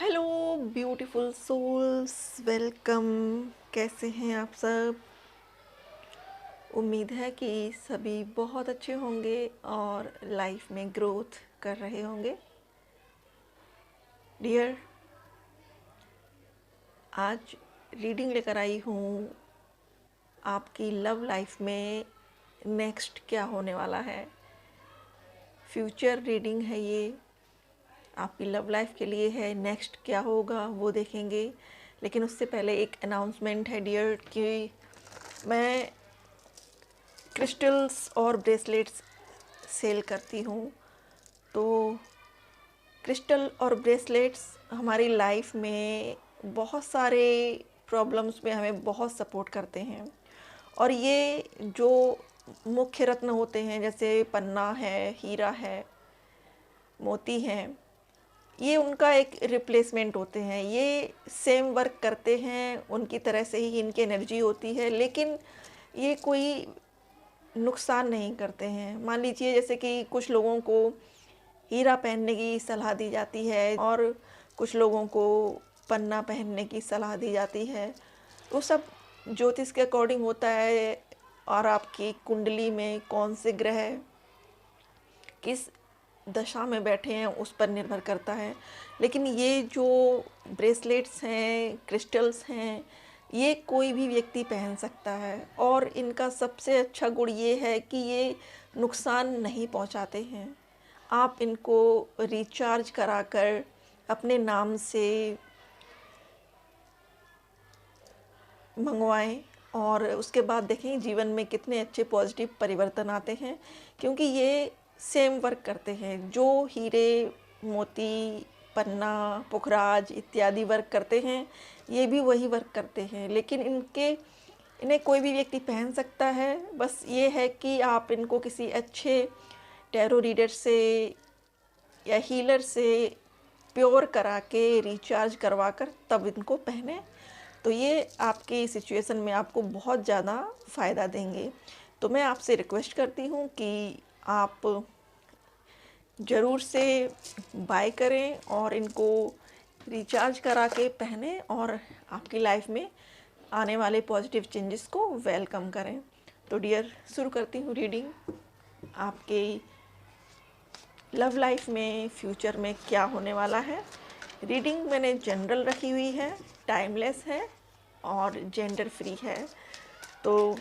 Hello beautiful souls, welcome. कैसे हैं आप सब? उम्मीद है कि सभी बहुत अच्छे होंगे और लाइफ में ग्रोथ कर रहे होंगे। डियर, आज रीडिंग लेकर आई हूँ आपकी लव लाइफ में नेक्स्ट क्या होने वाला है। फ्यूचर रीडिंग है ये, आपकी लव लाइफ के लिए है। नेक्स्ट क्या होगा वो देखेंगे, लेकिन उससे पहले एक अनाउंसमेंट है डियर कि मैं क्रिस्टल्स और ब्रेसलेट्स सेल करती हूँ। तो क्रिस्टल और ब्रेसलेट्स हमारी लाइफ में बहुत सारे प्रॉब्लम्स में हमें बहुत सपोर्ट करते हैं। और ये जो मुख्य रत्न होते हैं, जैसे पन्ना है, हीरा है, मोती हैं, ये उनका एक रिप्लेसमेंट होते हैं। ये सेम वर्क करते हैं, उनकी तरह से ही इनकी एनर्जी होती है, लेकिन ये कोई नुकसान नहीं करते हैं। मान लीजिए जैसे कि कुछ लोगों को हीरा पहनने की सलाह दी जाती है और कुछ लोगों को पन्ना पहनने की सलाह दी जाती है। वो सब ज्योतिष के अकॉर्डिंग होता है और आपकी कुंडली में कौन से ग्रह किस दशा में बैठे हैं उस पर निर्भर करता है। लेकिन ये जो ब्रेसलेट्स हैं, क्रिस्टल्स हैं, ये कोई भी व्यक्ति पहन सकता है। और इनका सबसे अच्छा गुण ये है कि ये नुकसान नहीं पहुंचाते हैं। आप इनको रिचार्ज कराकर अपने नाम से मंगवाएं और उसके बाद देखें जीवन में कितने अच्छे पॉजिटिव परिवर्तन आते हैं। क्योंकि ये सेम वर्क करते हैं जो हीरे, मोती, पन्ना, पुखराज इत्यादि वर्क करते हैं, ये भी वही वर्क करते हैं। लेकिन इन्हें कोई भी व्यक्ति पहन सकता है। बस ये है कि आप इनको किसी अच्छे टैरो रीडर से या हीलर से प्योर करा के रिचार्ज करवा कर तब इनको पहने, तो ये आपकी सिचुएशन में आपको बहुत ज़्यादा फ़ायदा देंगे। तो मैं आपसे रिक्वेस्ट करती हूँ कि आप ज़रूर से बाय करें और इनको रिचार्ज करा के पहने और आपकी लाइफ में आने वाले पॉजिटिव चेंजेस को वेलकम करें। तो डियर, शुरू करती हूँ रीडिंग। आपके लव लाइफ में फ्यूचर में क्या होने वाला है। रीडिंग मैंने जनरल रखी हुई है, टाइमलेस है और जेंडर फ्री है। तो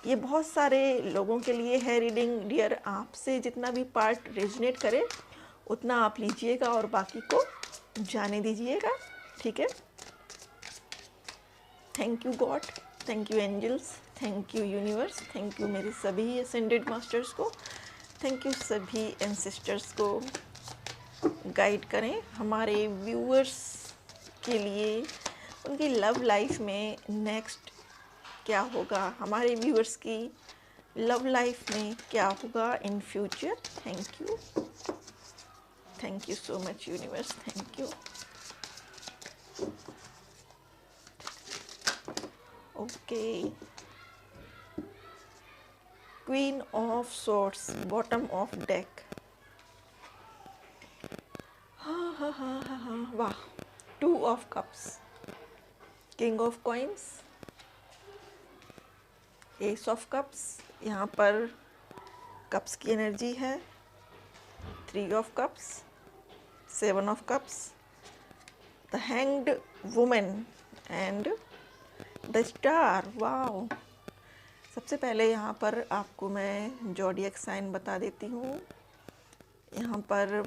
ये बहुत सारे लोगों के लिए है रीडिंग। डियर, आपसे जितना भी पार्ट रेजोनेट करे उतना आप लीजिएगा और बाकी को जाने दीजिएगा, ठीक है। Thank you God, thank you angels, thank you universe, thank you मेरे सभी असेंडेड मास्टर्स को, थैंक यू सभी एंसेस्टर्स को। गाइड करें हमारे व्यूअर्स के लिए उनकी लव लाइफ में नेक्स्ट क्या होगा, हमारे व्यूअर्स की लव लाइफ में क्या होगा in future. Thank you so much universe, thank you. Okay, queen of swords, bottom of deck. हाँ, वाह। Two of cups, king of coins, S of cups, यहाँ पर कप्स की एनर्जी है। Three of cups, seven of cups, the hanged women and the star. Wow. सबसे पहले यहाँ पर आपको मैं ज़ोडिएक साइन बता देती हूँ। यहाँ पर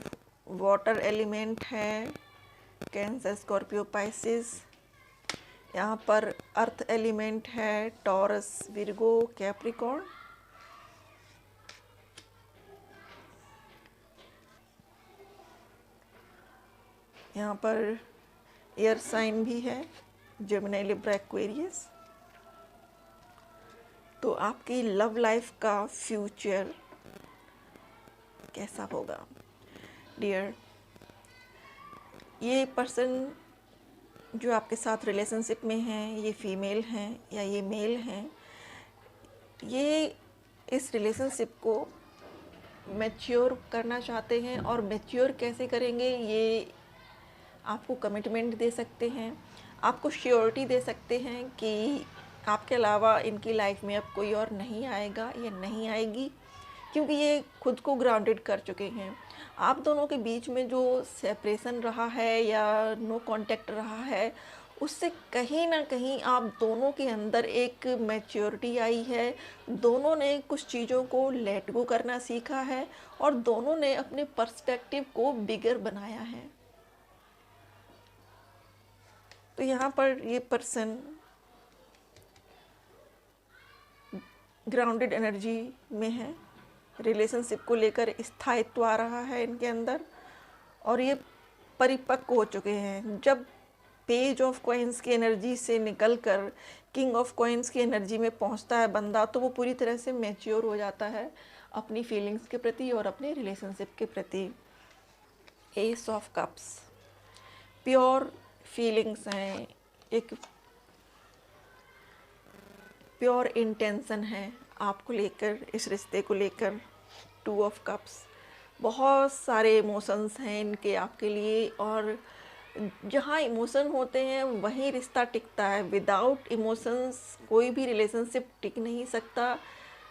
वाटर एलिमेंट है, कैंसर, स्कॉर्पियो, पाइसिस। यहाँ पर अर्थ एलिमेंट है, टॉरस, विर्गो, कैप्रिकॉर्न। यहाँ पर एयर साइन भी है, जेमिनी, लिब्रा, एक्वेरियस। तो आपकी लव लाइफ का फ्यूचर कैसा होगा डियर? ये पर्सन जो आपके साथ रिलेशनशिप में हैं, ये फीमेल हैं या ये मेल हैं, ये इस रिलेशनशिप को मैच्योर करना चाहते हैं। और मैच्योर कैसे करेंगे, ये आपको कमिटमेंट दे सकते हैं, आपको श्योरिटी दे सकते हैं कि आपके अलावा इनकी लाइफ में अब कोई और नहीं आएगा या नहीं आएगी, क्योंकि ये खुद को ग्राउंडेड कर चुके हैं। आप दोनों के बीच में जो सेपरेशन रहा है या नो कांटेक्ट रहा है, उससे कहीं ना कहीं आप दोनों के अंदर एक मैच्योरिटी आई है, दोनों ने कुछ चीज़ों को लेट गो करना सीखा है और दोनों ने अपने पर्सपेक्टिव को बिगर बनाया है। तो यहाँ पर ये पर्सन ग्राउंडेड एनर्जी में है, रिलेशनशिप को लेकर स्थायित्व आ रहा है इनके अंदर और ये परिपक्व हो चुके हैं। जब पेज ऑफ कॉइन्स की एनर्जी से निकलकर किंग ऑफ कॉइन्स की एनर्जी में पहुंचता है बंदा, तो वो पूरी तरह से मैच्योर हो जाता है अपनी फीलिंग्स के प्रति और अपने रिलेशनशिप के प्रति। S of cups pure feelings हैं, एक प्योर इंटेंशन है आपको लेकर, इस रिश्ते को लेकर। टू ऑफ कप्स बहुत सारे इमोशंस हैं इनके आपके लिए, और जहाँ इमोशन होते हैं वहीं रिश्ता टिकता है। विदाउट इमोशंस कोई भी रिलेशनशिप टिक नहीं सकता,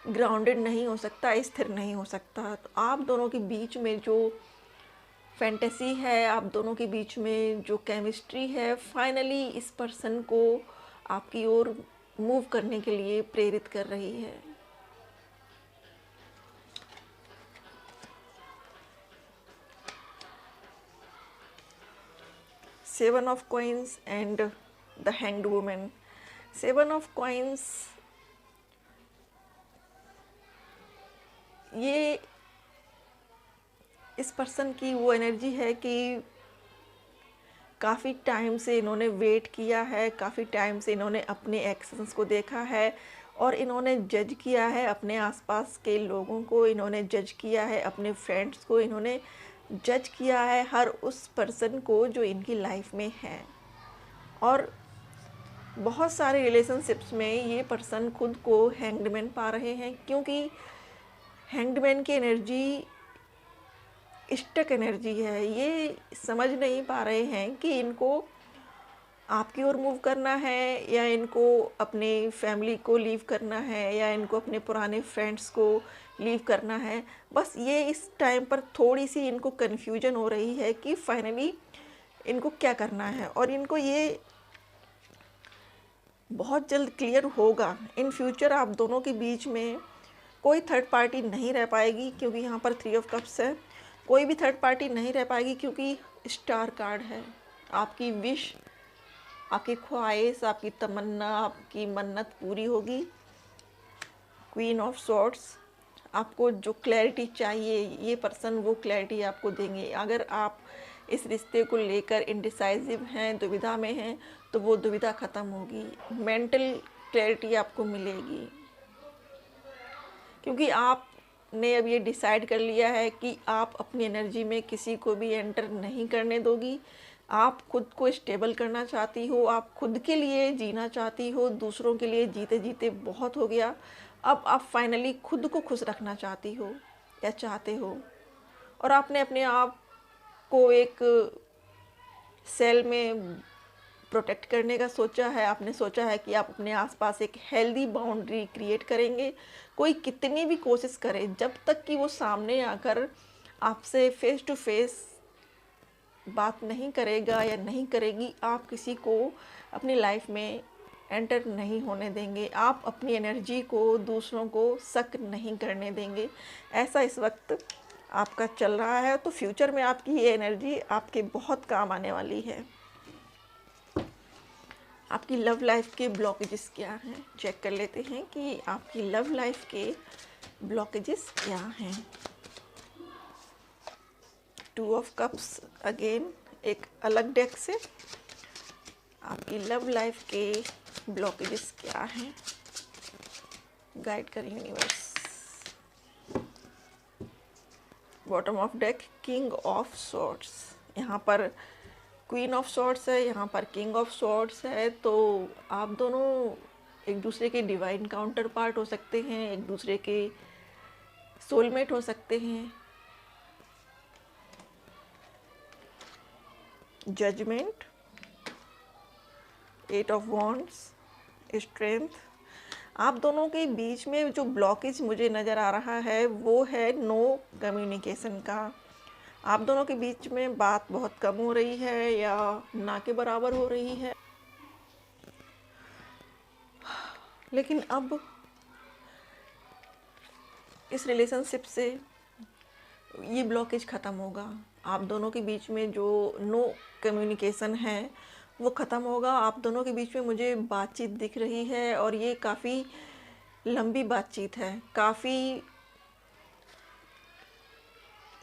ग्राउंडेड नहीं हो सकता, स्थिर नहीं हो सकता। तो आप दोनों के बीच में जो फैंटेसी है, आप दोनों के बीच में जो केमिस्ट्री है, फाइनली इस पर्सन को आपकी ओर मूव करने के लिए प्रेरित कर रही है। Seven of coins and the hanged women. Seven of coins ये इस पर्सन की वो एनर्जी है कि काफ़ी टाइम से इन्होंने वेट किया है, काफ़ी टाइम से इन्होंने अपने एक्शंस को देखा है और इन्होंने जज किया है अपने आसपास के लोगों को, इन्होंने जज किया है अपने फ्रेंड्स को, इन्होंने जज किया है हर उस पर्सन को जो इनकी लाइफ में है। और बहुत सारे रिलेशनशिप्स में ये पर्सन खुद को हैंगडमैन पा रहे हैं, क्योंकि हैंगडमैन की एनर्जी स्टक एनर्जी है। ये समझ नहीं पा रहे हैं कि इनको आपकी ओर मूव करना है या इनको अपने फैमिली को लीव करना है या इनको अपने पुराने फ्रेंड्स को लीव करना है। बस ये इस टाइम पर थोड़ी सी इनको कन्फ्यूजन हो रही है कि फाइनली इनको क्या करना है, और इनको ये बहुत जल्द क्लियर होगा। इन फ्यूचर आप दोनों के बीच में कोई थर्ड पार्टी नहीं रह पाएगी, क्योंकि यहाँ पर थ्री ऑफ कप्स है। कोई भी थर्ड पार्टी नहीं रह पाएगी, क्योंकि स्टार कार्ड है। आपकी विश, आपकी ख्वाहिश, आपकी तमन्ना, आपकी मन्नत पूरी होगी। क्वीन ऑफ सॉर्ड्स, आपको जो क्लैरिटी चाहिए ये पर्सन वो क्लैरिटी आपको देंगे। अगर आप इस रिश्ते को लेकर इनडिसाइसिव हैं, दुविधा में हैं, तो वो दुविधा ख़त्म होगी। मेंटल क्लैरिटी आपको मिलेगी, क्योंकि आपने अब ये डिसाइड कर लिया है कि आप अपनी एनर्जी में किसी को भी एंटर नहीं करने दोगी। आप खुद को स्टेबल करना चाहती हो, आप खुद के लिए जीना चाहती हो, दूसरों के लिए जीते जीते बहुत हो गया। अब आप फाइनली खुद को खुश रखना चाहती हो या चाहते हो, और आपने अपने आप को एक सेल में प्रोटेक्ट करने का सोचा है। आपने सोचा है कि आप अपने आसपास एक हेल्दी बाउंड्री क्रिएट करेंगे। कोई कितनी भी कोशिश करे, जब तक कि वो सामने आकर आपसे फेस टू फेस बात नहीं करेगा या नहीं करेगी, आप किसी को अपनी लाइफ में एंटर नहीं होने देंगे। आप अपनी एनर्जी को दूसरों को शक नहीं करने देंगे। ऐसा इस वक्त आपका चल रहा है। तो फ्यूचर में आपकी ये एनर्जी आपके बहुत काम आने वाली है। आपकी लव लाइफ के ब्लॉकेजेस क्या हैं, चेक कर लेते हैं कि आपकी लव लाइफ के ब्लॉकेजेस क्या हैं। टू ऑफ कप्स अगेन एक अलग डेक से, आपकी लव लाइफ के ब्लॉकेजेस क्या हैं, गाइड कर universe. Bottom of deck king of swords, यहाँ पर क्वीन ऑफ सॉर्ड्स है, यहाँ पर किंग ऑफ सॉर्ड्स है। तो आप दोनों एक दूसरे के डिवाइन काउंटर पार्ट हो सकते हैं, एक दूसरे के सोलमेट हो सकते हैं। Judgement, 8 of wands, strength. आप दोनों के बीच में जो ब्लॉकेज मुझे नज़र आ रहा है वो है नो कम्युनिकेशन का। आप दोनों के बीच में बात बहुत कम हो रही है या ना के बराबर हो रही है। लेकिन अब इस रिलेशनशिप से ये ब्लॉकेज ख़त्म होगा। आप दोनों के बीच में जो नो कम्युनिकेशन है वो ख़त्म होगा। आप दोनों के बीच में मुझे बातचीत दिख रही है और ये काफ़ी लंबी बातचीत है। काफ़ी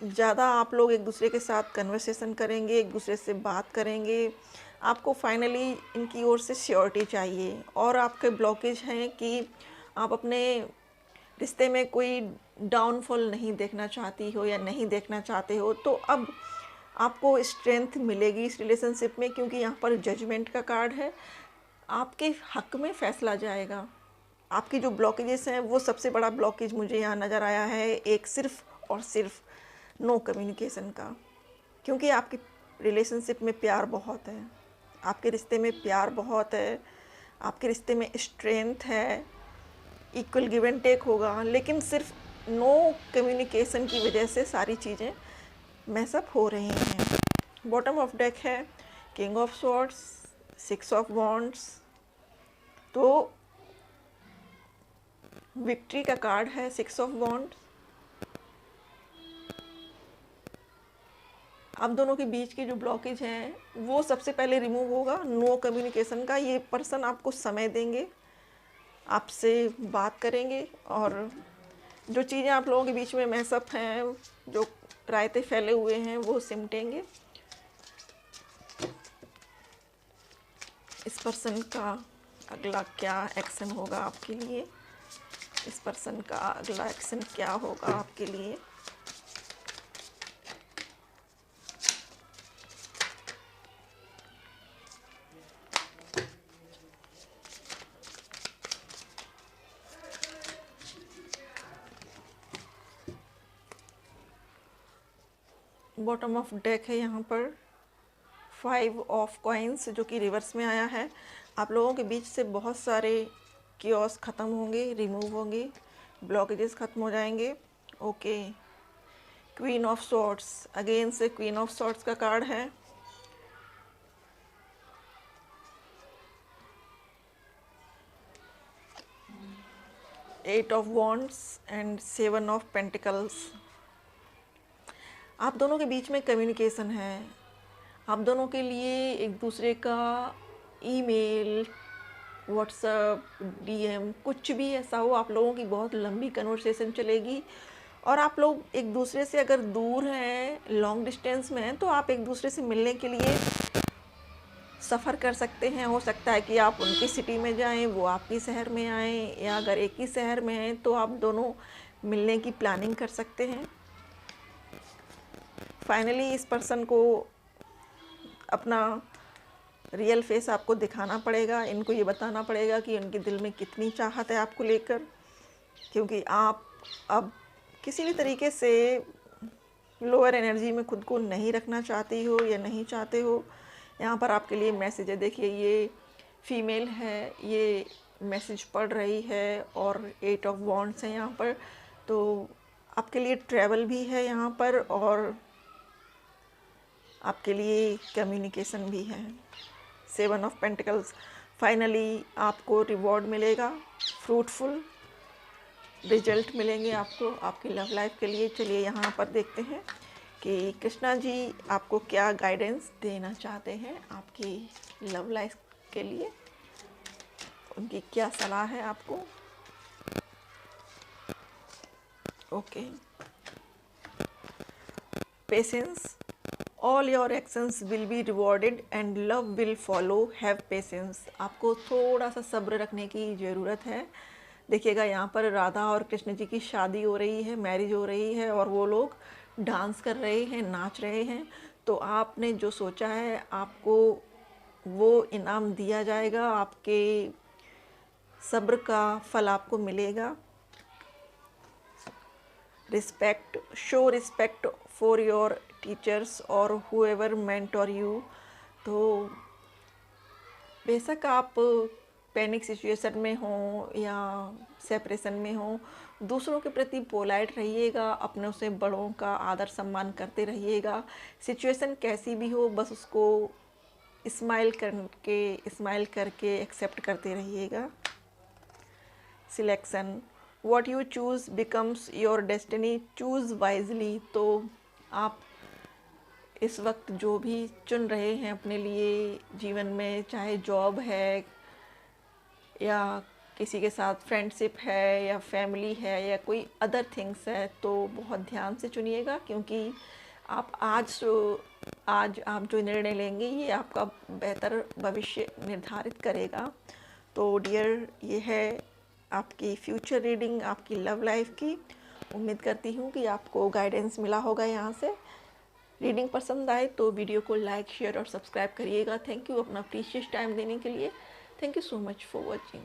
ज़्यादा आप लोग एक दूसरे के साथ कन्वर्सेशन करेंगे, एक दूसरे से बात करेंगे। आपको फाइनली इनकी ओर से श्योरिटी चाहिए और आपके ब्लॉकेज हैं कि आप अपने रिश्ते में कोई डाउनफॉल नहीं देखना चाहती हो या नहीं देखना चाहते हो। तो अब आपको स्ट्रेंथ मिलेगी इस रिलेशनशिप में, क्योंकि यहाँ पर जजमेंट का कार्ड है। आपके हक में फैसला जाएगा। आपकी जो ब्लॉकेजेस हैं वो सबसे बड़ा ब्लॉकेज मुझे यहाँ नज़र आया है, एक सिर्फ और सिर्फ नो कम्युनिकेशन का। क्योंकि आपकी रिलेशनशिप में प्यार बहुत है, आपके रिश्ते में प्यार बहुत है, आपके रिश्ते में स्ट्रेंथ है, इक्वल गिव एंड टेक होगा। लेकिन सिर्फ नो कम्युनिकेशन की वजह से सारी चीज़ें मैसअप हो रही हैं। बॉटम ऑफ डेक है king of swords, 6 of wands. तो विक्ट्री का कार्ड है 6 ऑफ वॉन्ड्स। आप दोनों के बीच की जो ब्लॉकेज हैं वो सबसे पहले रिमूव होगा नो कम्युनिकेशन का। ये पर्सन आपको समय देंगे, आपसे बात करेंगे और जो चीज़ें आप लोगों के बीच में मैसअप हैं, जो रायते फैले हुए हैं, वो सिमटेंगे। इस पर्सन का अगला क्या एक्शन होगा आपके लिए? इस पर्सन का अगला एक्शन क्या होगा आपके लिए? बॉटम ऑफ डेक है यहाँ पर 5 ऑफ कॉइन्स, जो कि रिवर्स में आया है। आप लोगों के बीच से बहुत सारे कियोस ख़त्म होंगे, रिमूव होंगे, ब्लॉकेजेस ख़त्म हो जाएंगे। Okay, queen of swords, again से क्वीन ऑफ सॉर्ड्स का कार्ड है। Eight of wands and 7 of pentacles. आप दोनों के बीच में कम्युनिकेशन है। आप दोनों के लिए एक दूसरे का ईमेल, व्हाट्सएप, डीएम, कुछ भी ऐसा हो, आप लोगों की बहुत लंबी कन्वर्सेशन चलेगी। और आप लोग एक दूसरे से अगर दूर हैं, लॉन्ग डिस्टेंस में हैं, तो आप एक दूसरे से मिलने के लिए सफ़र कर सकते हैं। हो सकता है कि आप उनकी सिटी में जाएं, वो आपकी शहर में आएँ, या अगर एक ही शहर में हैं तो आप दोनों मिलने की प्लानिंग कर सकते हैं। फाइनली इस पर्सन को अपना रियल फेस आपको दिखाना पड़ेगा। इनको ये बताना पड़ेगा कि उनके दिल में कितनी चाहत है आपको लेकर, क्योंकि आप अब किसी भी तरीके से लोअर एनर्जी में खुद को नहीं रखना चाहती हो या नहीं चाहते हो। यहाँ पर आपके लिए मैसेज है। देखिए, ये फीमेल है, ये मैसेज पढ़ रही है और 8 ऑफ वॉन्ड्स है यहाँ पर। तो आपके लिए ट्रैवल भी है यहाँ पर और आपके लिए कम्युनिकेशन भी है। 7 ऑफ पेंटिकल्स। फाइनली आपको रिवॉर्ड मिलेगा, फ्रूटफुल रिजल्ट मिलेंगे आपको आपकी लव लाइफ के लिए। चलिए यहाँ पर देखते हैं कि कृष्णा जी आपको क्या गाइडेंस देना चाहते हैं आपकी लव लाइफ के लिए। उनकी क्या सलाह है आपको? Okay, patience, all your actions will be rewarded and love will follow, have patience. आपको थोड़ा सा सब्र रखने की ज़रूरत है। देखिएगा, यहाँ पर राधा और कृष्ण जी की शादी हो रही है, मैरिज हो रही है और वो लोग डांस कर रहे हैं, नाच रहे हैं। तो आपने जो सोचा है आपको वो इनाम दिया जाएगा, आपके सब्र का फल आपको मिलेगा। Respect, show respect for your teachers और whoever mentor you। तो बेशक आप पैनिक सिचुएशन में हो या सेपरेशन में हो, दूसरों के प्रति पोलाइट रहिएगा, अपनों से बड़ों का आदर सम्मान करते रहिएगा। सिचुएशन कैसी भी हो बस उसको स्माइल करके एक्सेप्ट करते रहिएगा। Selection, what you choose becomes your destiny, choose wisely. तो आप इस वक्त जो भी चुन रहे हैं अपने लिए जीवन में, चाहे जॉब है या किसी के साथ फ्रेंडशिप है या फैमिली है या कोई अदर थिंग्स है, तो बहुत ध्यान से चुनिएगा, क्योंकि आप आज आप जो निर्णय लेंगे ये आपका बेहतर भविष्य निर्धारित करेगा। तो डियर, ये है आपकी फ्यूचर रीडिंग आपकी लव लाइफ की। उम्मीद करती हूँ कि आपको गाइडेंस मिला होगा यहाँ से। रीडिंग पसंद आए तो वीडियो को लाइक, शेयर और सब्सक्राइब करिएगा। थैंक यू अपना प्रीशियस टाइम देने के लिए। Thank you so much for watching.